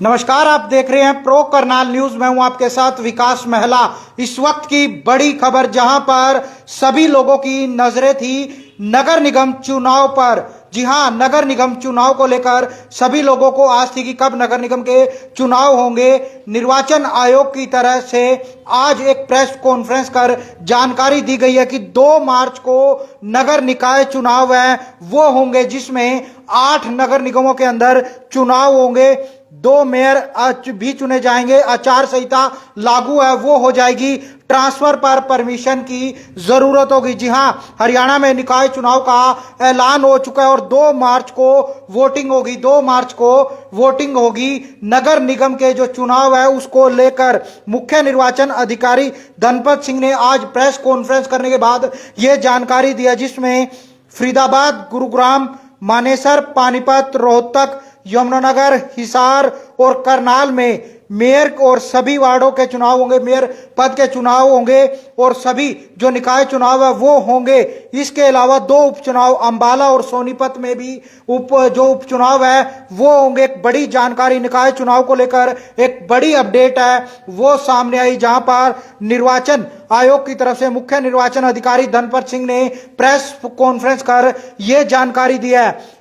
नमस्कार, आप देख रहे हैं प्रो करनाल न्यूज। मैं हूं आपके साथ विकास महला। इस वक्त की बड़ी खबर, जहां पर सभी लोगों की नजरें थी नगर निगम चुनाव पर। जी हां, नगर निगम चुनाव को लेकर सभी लोगों को आस थी कि कब नगर निगम के चुनाव होंगे। निर्वाचन आयोग की तरफ से आज एक प्रेस कॉन्फ्रेंस कर जानकारी दी गई है कि 2 मार्च को नगर निकाय चुनाव है वो होंगे, जिसमें 8 नगर निगमों के अंदर चुनाव होंगे। 2 मेयर भी चुने जाएंगे। आचार संहिता लागू है वो हो जाएगी। ट्रांसफर पर परमिशन की जरूरत होगी। जी हां, हरियाणा में निकाय चुनाव का ऐलान हो चुका है और 2 मार्च को वोटिंग होगी। 2 मार्च को वोटिंग होगी। नगर निगम के जो चुनाव है उसको लेकर मुख्य निर्वाचन अधिकारी धनपत सिंह ने आज प्रेस कॉन्फ्रेंस करने के बाद यह जानकारी दिया, जिसमें फरीदाबाद, गुरुग्राम, मानेसर, पानीपत, रोहतक, यमुनानगर, हिसार और करनाल में मेयर और सभी वार्डों के चुनाव होंगे। मेयर पद के चुनाव होंगे और सभी जो निकाय चुनाव है वो होंगे। इसके अलावा 2 उपचुनाव अंबाला और सोनीपत में भी जो उपचुनाव है वो होंगे। एक बड़ी जानकारी निकाय चुनाव को लेकर, एक बड़ी अपडेट है वो सामने आई, जहां पर निर्वाचन आयोग की तरफ से मुख्य निर्वाचन अधिकारी धनपत सिंह ने प्रेस कॉन्फ्रेंस कर यह जानकारी दी है।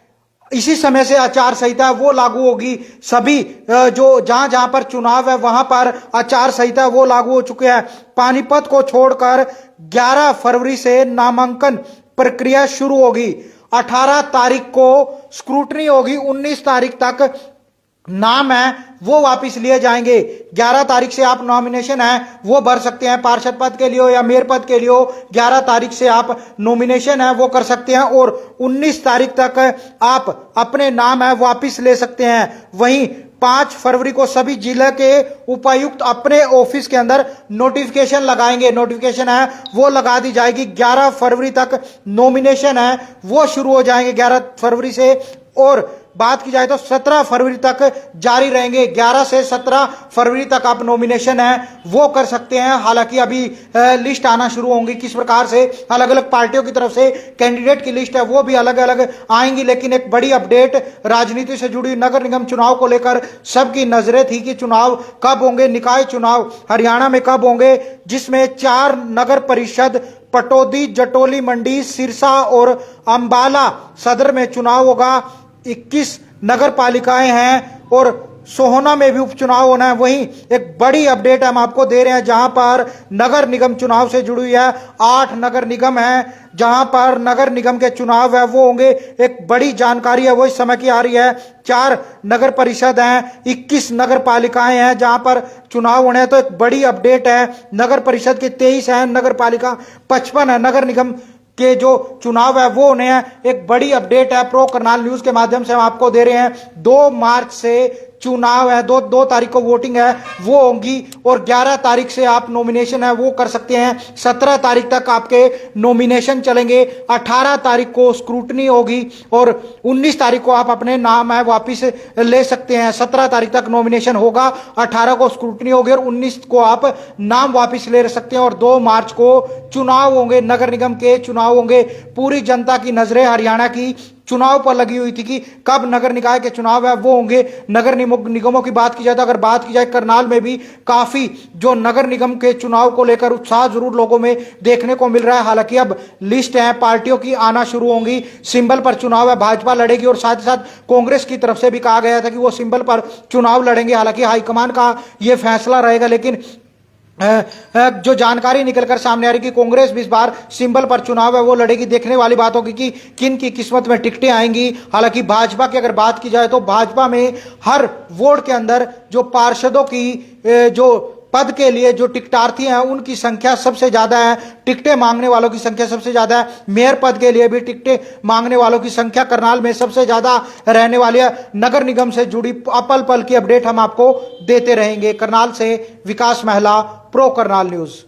इसी समय से आचार संहिता वो लागू होगी। सभी जो जहां जहां पर चुनाव है वहां पर आचार संहिता वो लागू हो चुके हैं। पानीपत को छोड़कर 11 फरवरी से नामांकन प्रक्रिया शुरू होगी। 18 तारीख को स्क्रूटनी होगी। 19 तारीख तक नाम है वो वापस लिए जाएंगे। 11 तारीख से आप नॉमिनेशन है वो भर सकते हैं। पार्षद पद के लिए हो या मेयर पद के लिए हो, 11 तारीख से आप नॉमिनेशन है वो कर सकते हैं और 19 तारीख तक आप अपने नाम है वापस ले सकते हैं। वहीं 5 फरवरी को सभी जिले के उपायुक्त अपने ऑफिस के अंदर नोटिफिकेशन लगाएंगे। नोटिफिकेशन है वो लगा दी जाएगी। 11 फरवरी तक नॉमिनेशन है वो शुरू हो जाएंगे 11 फरवरी से, और बात की जाए तो 17 फरवरी तक जारी रहेंगे। 11 से 17 फरवरी तक आप नॉमिनेशन है वो कर सकते हैं। हालांकि अभी लिस्ट आना शुरू होंगी, किस प्रकार से अलग अलग पार्टियों की तरफ से कैंडिडेट की लिस्ट है वो भी अलग अलग आएंगी। लेकिन एक बड़ी अपडेट राजनीति से जुड़ी, नगर निगम चुनाव को लेकर सबकी नजरें थी कि चुनाव कब होंगे, निकाय चुनाव हरियाणा में कब होंगे, जिसमें 4 नगर परिषद पटौदी, जटोली, मंडी, सिरसा और अंबाला सदर में चुनाव होगा। 21 नगर पालिकाएं हैं और सोहना में भी उपचुनाव होना है। वहीं एक बड़ी अपडेट हम आपको दे रहे हैं, जहां पर नगर निगम चुनाव से जुड़ी है। 8 नगर निगम हैं जहां पर नगर निगम के चुनाव है वो होंगे। एक बड़ी जानकारी है वो इस समय की आ रही है। 4 नगर परिषद हैं, 21 नगर पालिकाएं हैं जहां पर चुनाव होने हैं। तो एक बड़ी अपडेट है। नगर परिषद के 23 हैं, नगर पालिका 55 है। नगर निगम के जो चुनाव है वो होने हैं। एक बड़ी अपडेट है प्रो करनाल न्यूज के माध्यम से हम आपको दे रहे हैं। 2 मार्च से चुनाव है, 2 तारीख को वोटिंग है वो होगी और 11 तारीख से आप नॉमिनेशन है वो कर सकते हैं। 17 तारीख तक आपके नॉमिनेशन चलेंगे। 18 तारीख को स्क्रूटनी होगी और 19 तारीख को आप अपने नाम है वापिस ले सकते हैं। 17 तारीख तक नॉमिनेशन होगा, 18 को स्क्रूटनी होगी और 19 को आप नाम वापिस ले सकते हैं। और 2 मार्च को चुनाव होंगे, नगर निगम के चुनाव होंगे। पूरी जनता की नजरें हरियाणा की चुनाव पर लगी हुई थी कि कब नगर निकाय के चुनाव है वो होंगे। नगर निगमों की बात की जाए तो, अगर बात की जाए करनाल में भी काफी जो नगर निगम के चुनाव को लेकर उत्साह जरूर लोगों में देखने को मिल रहा है। हालांकि अब लिस्ट है पार्टियों की आना शुरू होंगी। सिंबल पर चुनाव है, भाजपा लड़ेगी और साथ ही साथ कांग्रेस की तरफ से भी कहा गया था कि वो सिंबल पर चुनाव लड़ेंगे। हालांकि हाईकमान का यह फैसला रहेगा, लेकिन जो जानकारी निकलकर सामने आ रही कि कांग्रेस भी इस बार सिंबल पर चुनाव है वो लड़ेगी। देखने वाली बात होगी कि किन की किस्मत में टिकटें आएंगी। हालांकि भाजपा की अगर बात की जाए तो भाजपा में हर वार्ड के अंदर जो पार्षदों की जो पद के लिए जो टिकटार्थी हैं उनकी संख्या सबसे ज्यादा है। टिकटें मांगने वालों की संख्या सबसे ज्यादा है। मेयर पद के लिए भी टिकटें मांगने वालों की संख्या करनाल में सबसे ज्यादा रहने वाली है। नगर निगम से जुड़ी पल पल की अपडेट हम आपको देते रहेंगे। करनाल से विकास महला, प्रो करनाल न्यूज।